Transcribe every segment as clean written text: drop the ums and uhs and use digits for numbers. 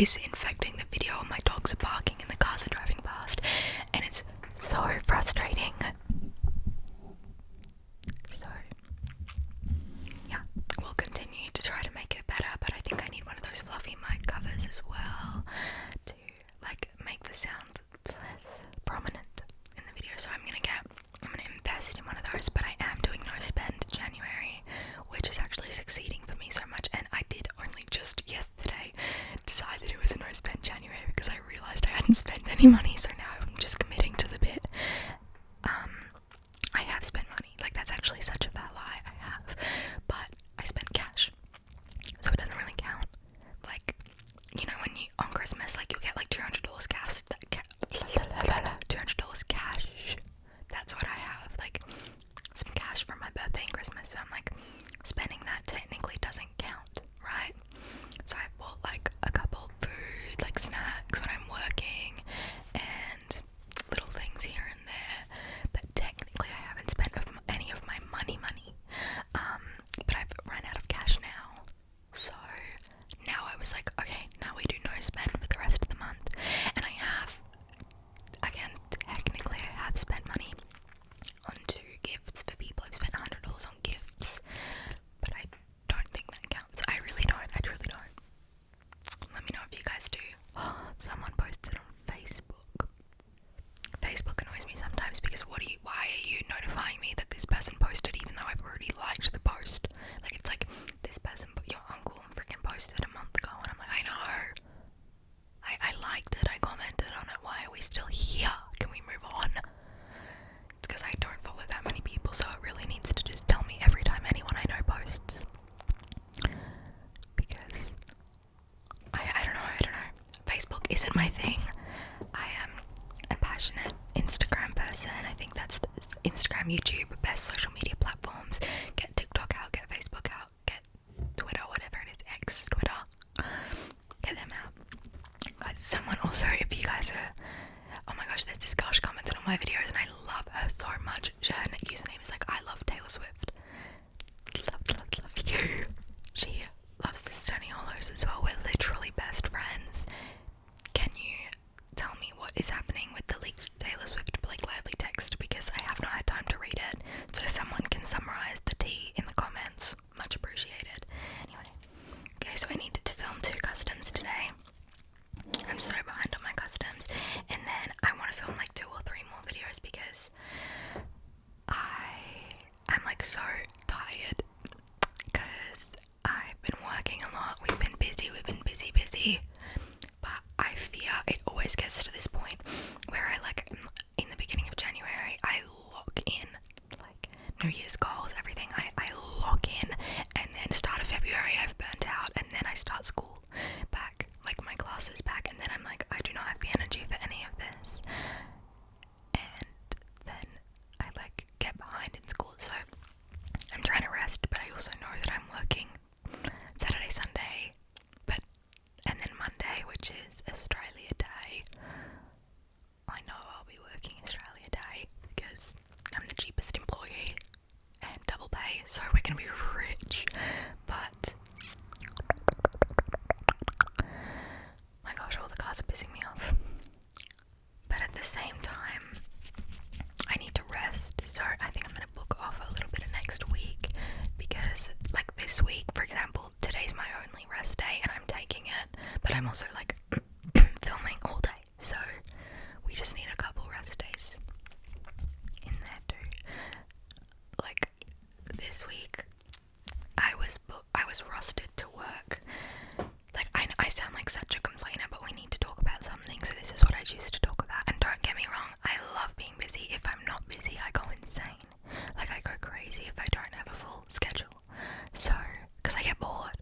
is infecting the video, and my dogs are barking and the cars are driving past, and it's so frustrating. So yeah, we'll continue to try to make it better, but I think I need one of those fluffy mic covers as well to like make the sound less prominent in the video. So I'm gonna invest in one of those, but I am doing no spend January, which is actually succeeding for me so much. And I did only just yesterday decide that it was a no spend January because I realized I hadn't spent any money, so now I'm just committing to the bit. I have spent money, like that's actually such a fat lie, I have, but I spent cash, so it doesn't really count. Like, you know, when you, on Christmas, like you'll get like $200 cash, $200 cash, that's what I have, like some cash from my birthday and Christmas, so I'm like, spending that technically doesn't count, right? So I bought like a couple food, like snacks when I'm working, and little things here and there, but technically I haven't spent any of my money, but I've run out of cash now, so now I was like, okay, now we do no spend for the rest of the month, and I have, again, technically I have spent money on 2 gifts for people. I've spent $100 on gifts, but I don't think that counts. I really don't, I truly don't. Let me know if you guys do. Someone posted on Facebook. Facebook annoys me sometimes because why are you notifying me that this person posted even though I've already liked the post? Like, it's like, this person, your uncle freaking posted a month ago, and I'm like, I know. I liked it, I commented on it, why are we still here? Can we move on? It's because I don't follow that many people, so it really needs to just tell me every time anyone I know posts. Because I don't know. Facebook isn't my thing. I am a passionate Instagram person. I think that's Instagram, YouTube, best social media platforms. Get TikTok out, get Facebook out, get Twitter, whatever it is, X, Twitter. Get them out. Guys, someone also, if you guys are, oh my gosh, there's this girl, she commented on my videos and I love her so much. Her username is like, I love Taylor Swift. Love you. She loves the Stony Hollows as well. We're literally best friends. Can you tell me what is happening with the leaked Taylor Swift Blake Lively text? Because I have not had time to read it. So someone can summarize the tea in the comments. Much appreciated. Anyway, okay, so I needed to film 2 customs today. I'm so behind on my customs, and then I want to film like 2 or 3 more videos because I'm like so tired because I've been working a lot. We've been busy, but I fear it always gets to this point where I like, in the beginning of January, I lock in like New Year's goals, everything, I lock in, and then start of February I've burnt out, and then I start school back, like my classes back, and then I'm like, I do not have the energy for any of this, and then I like get behind in school, so I'm trying to rest, but I also know that I'm working Saturday, Sunday, and then Monday, which is Australia Day. I know I'll be working Australia Day because I'm the cheapest employee and double pay, so we're gonna be rich. But my gosh, all the cars are pissing me off. But at the same time, I need to rest, so I think I'm gonna book off a little bit of next week because, like, this week, for example, today's my only rest day and I'm taking it, but I'm also like filming all day, so we just need a couple rest days in there too. Like, this week I was rusted to work. Like, I sound like such a complainer, but we need to talk about something, so this is what I choose to talk about. And don't get me wrong, I love being busy. If I'm not busy, I go insane. Like, I go crazy if I don't have a full schedule. So, because I get bored.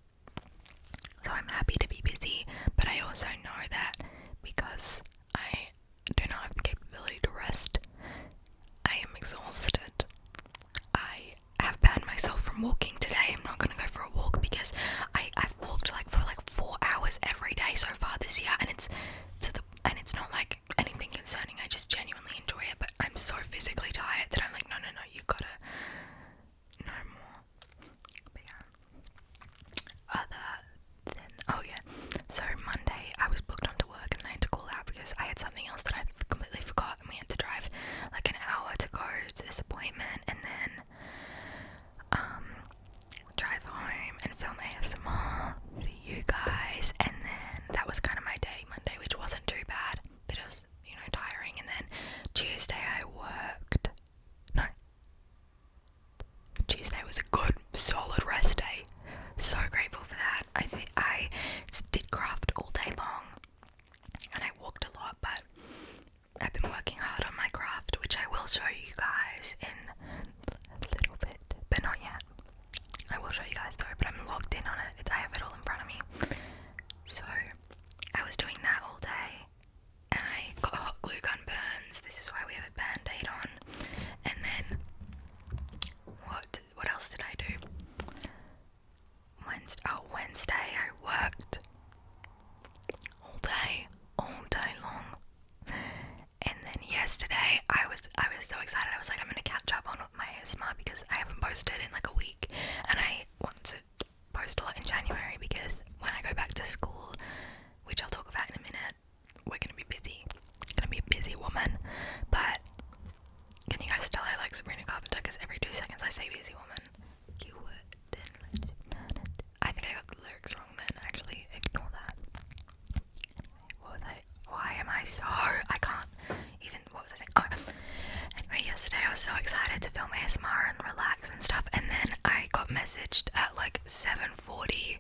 So I'm happy to be busy, but I also know that because I do not have the capability to rest, I am exhausted. I have banned myself from walking today. I'm not going to go for a walk because messaged at like 7:40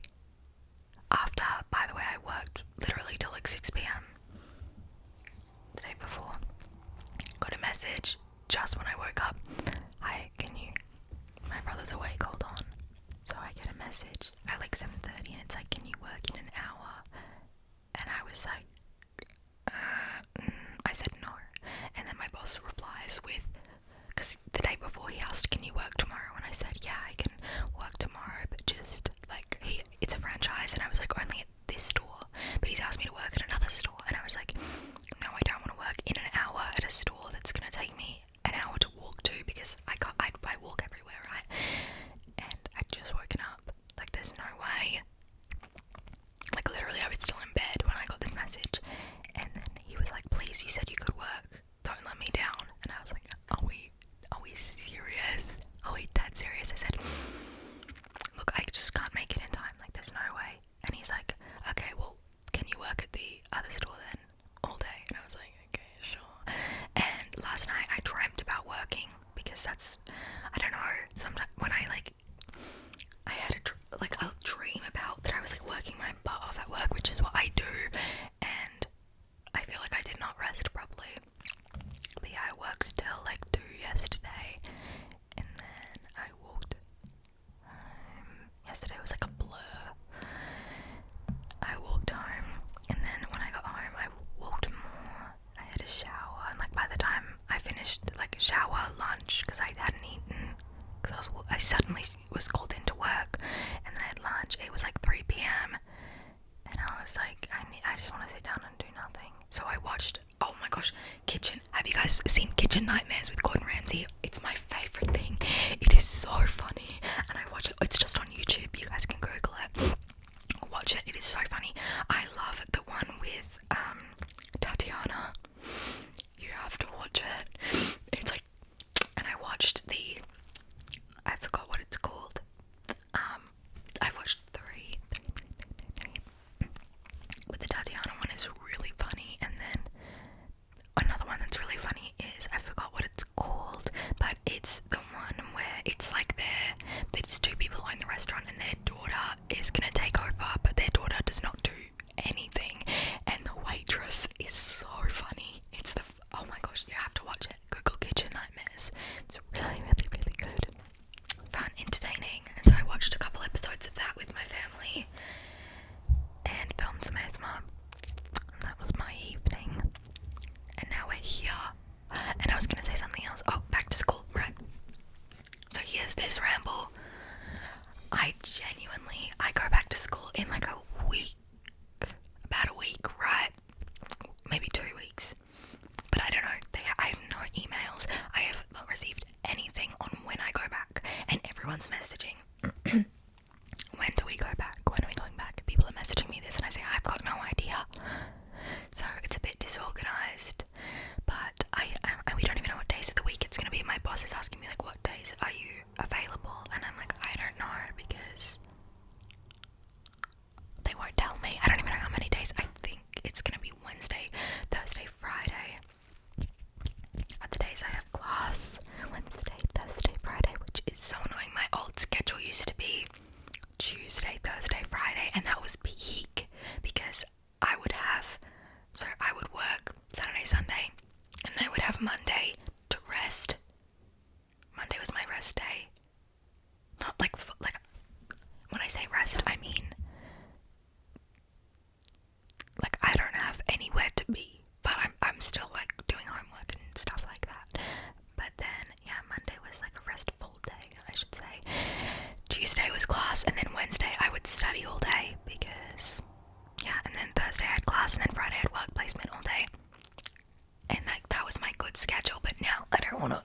after, by the way, I worked literally till like 6 p.m. the day before. Got a message just when I woke up. Hi, my brother's awake, hold on. So I get a message at like 7:30 and it's like, can you work in an hour? And I was like, I said no. And then my boss replies with, because the day before he asked, can you work tomorrow? And I said, yeah, I can work tomorrow, but just like, it's a franchise. And I was like, only at this store. But he's asked me to work at another store. And I was like, no, I don't want to work in an hour at a store that's going to take me an hour to walk to, because I walk everywhere, right? And I'd just woken up. Like, there's no way. Like, literally, I was still in bed when I got this message. And then he was like, please, you said you could work. Don't let me down. And I was like, are we serious? Are we that serious? I said, look, I just can't make it in time. Like, there's no way. And he's like, okay, well, can you work at the other store then? All day. And I was like, okay, sure. And last night I dreamt about working, because that's, I don't know, sometimes when I had a dream about that I was like working my butt off at work, which is what I do, and I feel like I did not rest properly. But yeah, I worked till like 2 yesterday, and then I walked home. Yesterday was like a blur. I walked home, and then when I got home I walked more. I had a shower, and like by the time I finished like shower, lunch, because I hadn't eaten, because I suddenly was called into work, and then I had lunch. It was like 3 p.m. and I was like, I just want to sit down and do nothing. So I watched, oh my gosh, have you guys seen Kitchen Nightmares with Gordon Ramsay? It's my favourite thing. It is so funny, and I watch it. It's just on YouTube. You guys can Google it. Watch it. It is so funny. I love the one with Tatiana. You have to watch it. It's like, and I watched I forgot what it's called. I've watched three. But the Tatiana one is really funny, and then another one that's really funny is, I forgot what it's called, but it's the one where it's like there's two people own the restaurant, and their daughter is gonna take over, but their daughter does not do anything, and the waitress is so funny. Oh my gosh, you have to watch it. Google Kitchen Nightmares. It's really, really, really good. Fun, entertaining. And so I watched a couple episodes of that with my family and filmed some ASMR. And that was my evening. And now we're here. And I was gonna say something else. Oh, back to school, right? So here's this ramble. I go back to school in like a week. About a week, right? Maybe 2 weeks. But I don't know. I have no emails. I have not received anything on when I go back. And everyone's messaging. When do we go back? When are we going back? People are messaging me this, and I say, I've got no idea. So it's a bit disorganized. But we don't even know what days of the week it's going to be. My boss is asking me, like, what days are you available? And I'm like, I don't know, because they won't tell me. I don't even know how many days. I think it's going to be Wednesday, Thursday, Friday are the days I have class. Wednesday, Thursday, Friday, which is so annoying. My old schedule used to be Tuesday, Thursday, Friday, and that was peak, because I would work Saturday, Sunday, and then I would have Monday to rest. Monday was my rest day. Not like when I say rest, I mean like I don't have anywhere to be, but I'm still like doing homework and stuff like that. But then yeah, Monday was like a restful day, I should say. Tuesday was class, and then Wednesday I would study all day, because yeah, and then Thursday I had class, and then Friday I had work placement all day. And that was my good schedule. But now I don't want to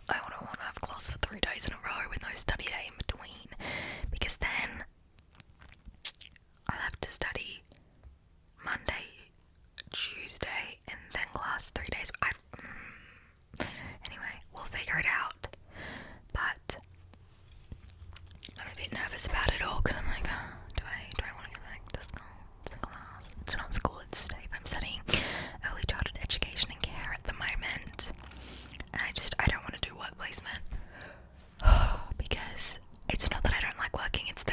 have class for 3 days in a row with no study day in between, because then I'll have to study Monday, Tuesday, and then class 3 days. Anyway, we'll figure it out. But I'm a bit nervous about it all, because I'm like, do I want to go back to school? To class? It's not school, it's STAPE. I'm studying early childhood education and care at the moment, and I don't want to do work placement because it's not that I don't like working, it's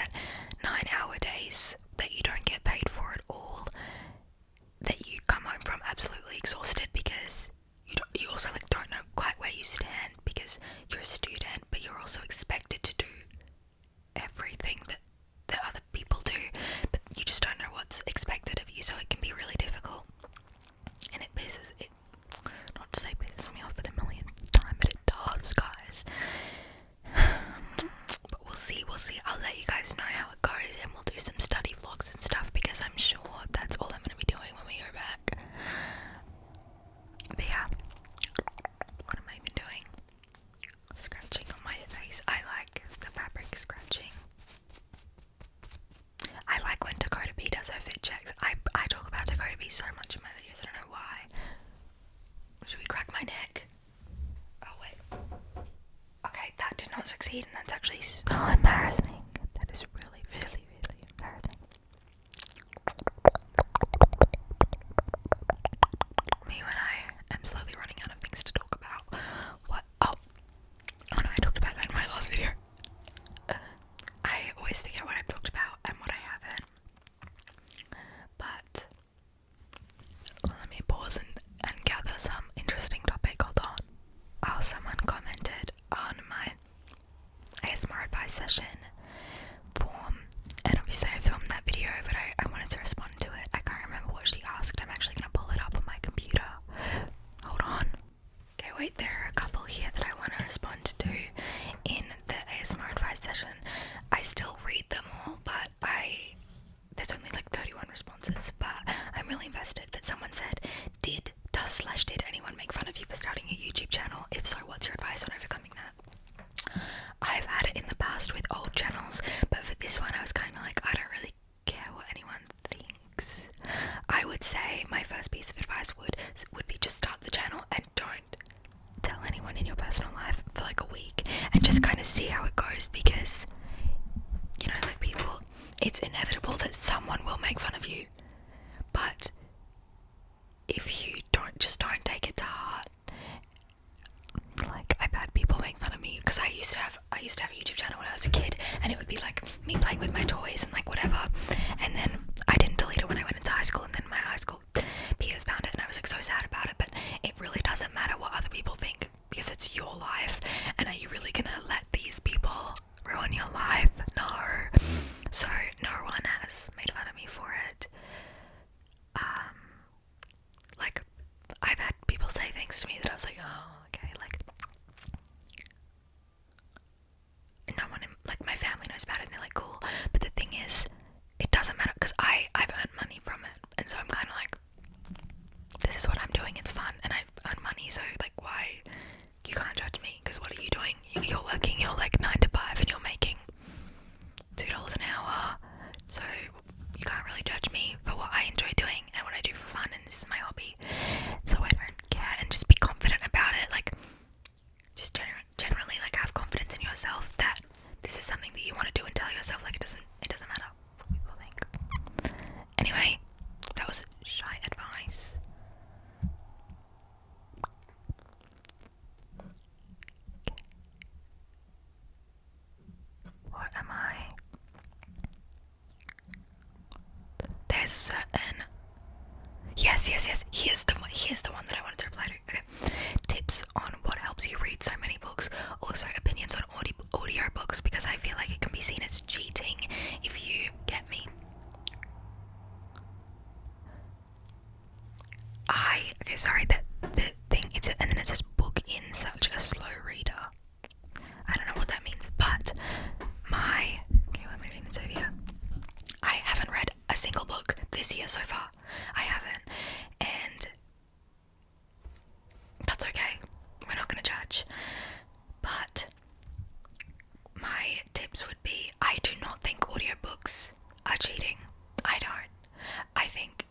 would say my first piece of advice would be just start the channel and don't tell anyone in your personal life for like a week, and just kind of see how it goes, because you know, like, people, it's inevitable that someone will make fun of you, but if you don't take it to heart. Like, I've had people make fun of me because I used to have a YouTube channel when I was a kid, and it would be like me playing with my toys and like whatever, and then I didn't delete it when I went into high school, and then my high school peers found it, and I was like so sad about it. But it really doesn't matter what other people think, because it's your life, and are you really gonna let these people ruin your life? No. So no one has made fun of me for it. Like, I've had people say things to me that I was like, oh, okay, like, no one, like, my family knows about it, and they're like, cool, but the thing is, it doesn't matter, because I've earned money from it, and so I'm kind of like, this is what I'm doing, it's fun, and I've earned money, so, like, why, you can't judge me, because what are you doing? You're working, you're, like, 9 to 5, and you're making $2 an hour, so you can't really judge me for what I enjoy doing, and what I do for fun, and this is my hobby, so I don't care, and just be confident about it, like, just generally, like, have confidence in yourself that this is something that you want to do, and tell yourself, like, it doesn't matter what people think. Anyway, that was shy advice. What am I? There's certain... Yes. Here's the one that I wanted to reply to. Okay. Tips on what helps you read so many books. Also, opinions on audio books, because I feel like it can be seen as cheating, if you get me. Okay, sorry, the thing, and then it says book in such a slow reader. I don't know what that means, but okay, we're moving this over here. I haven't read a single book this year so far. I haven't, and that's okay. We're not gonna judge. But my tips would be, I do not think audiobooks are cheating. I don't. I think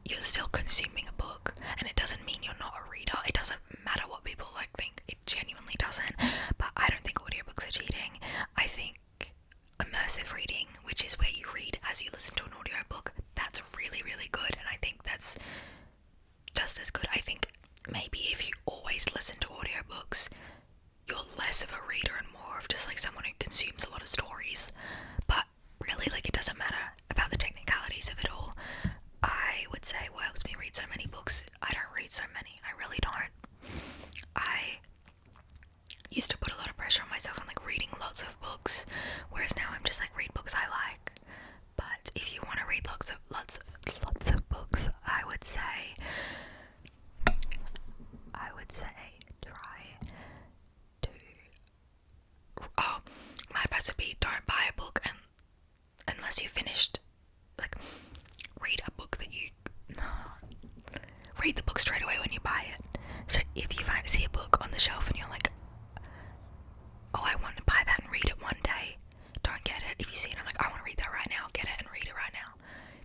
you're still consuming a book, and it doesn't mean you're not a reader. It doesn't matter what people like think. It genuinely doesn't. But I don't think audiobooks are cheating. I think immersive reading, which is where you read as you listen to an audiobook, that's really, really good, and I think that's just as good. I think maybe if you always listen to audiobooks, you're less of a reader and more of just like someone who consumes a lot of stories. But really, like, it doesn't matter about the technicalities of it all. I would say what helps me read so many books, I don't read so many. I really don't. I used to put a lot of pressure on myself on like reading lots of books, whereas now I'm just like, read books I like. But if you want to read lots of books, I would say try to. Oh, my advice would be, don't buy a book unless you finished. Like, read a book that you read the book straight away when you buy it. So if you see a book on the shelf and you're like, oh, I want to buy that and read it one day, don't get it. If you see it, I'm like, I want to read that right now, get it and read it right now.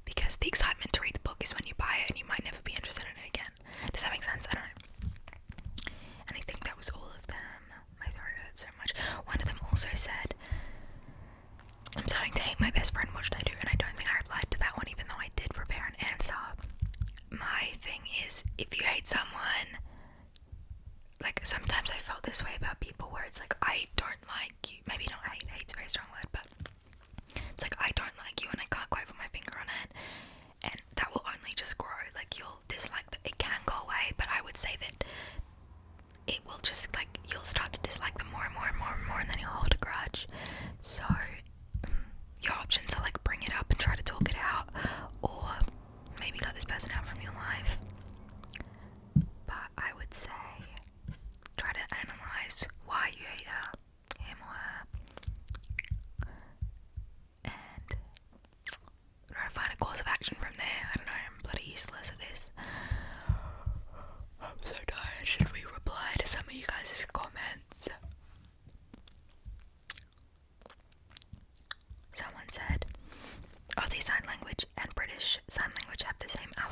Because the excitement to read the book is when you buy it and you might never be interested in it again. Does that make sense? I don't know. And I think that was all of them. My throat hurts so much. One of them also said, I'm starting to hate my best friend, what should I do? And I don't think I replied to that one, even though I did prepare an answer. My thing is, if you hate someone, like, sometimes I felt this way about people where it's like, I don't like you. Maybe not hate, hate's a very strong word, but it's like, I don't like you and I can't quite put my finger on it. And that will only just grow. Like, you'll dislike that. It can go away, but I would say that it will just, like, you'll start to dislike them more and more and more and more, and then you'll hold a grudge. So your options are like, bring it up and try to talk it out, or maybe cut this person out from your life. But I would say, try to analyze why you hate her, him or her, and try to find a course of action from there. I don't know, I'm bloody useless at this. I'm so tired. Should we reply to some of you guys' comments? Someone said, Aussie Sign Language and British Sign Language have the same alphabet.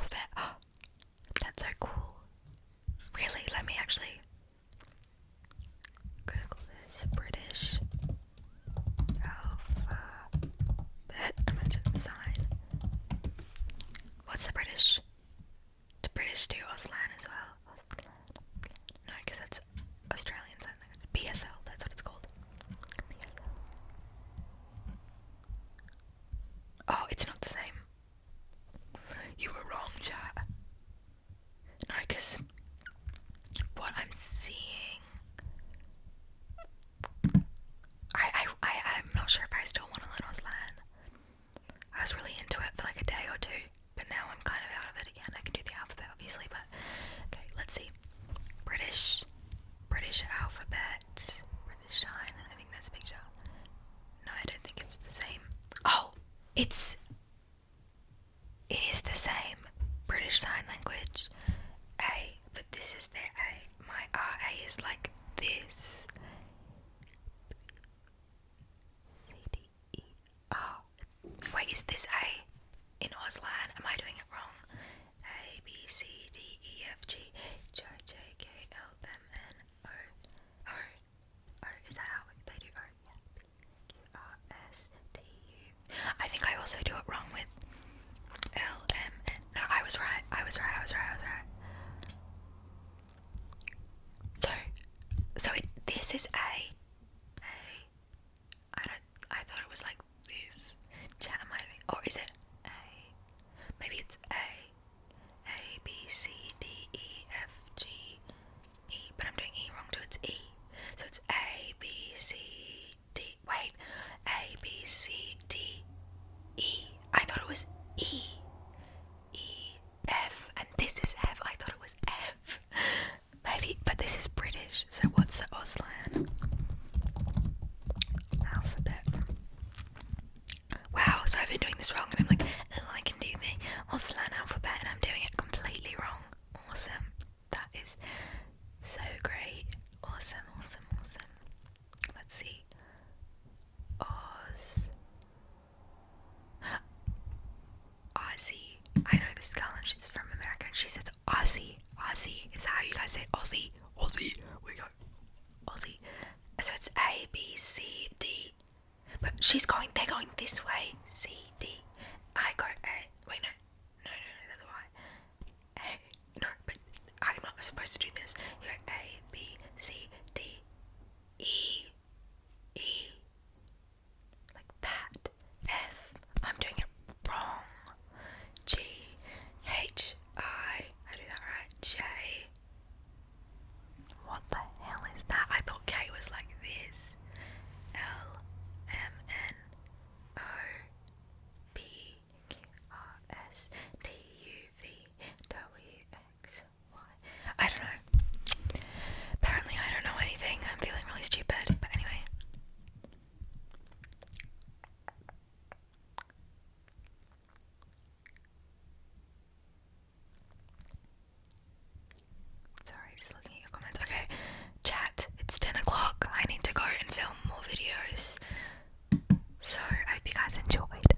hope you guys enjoyed.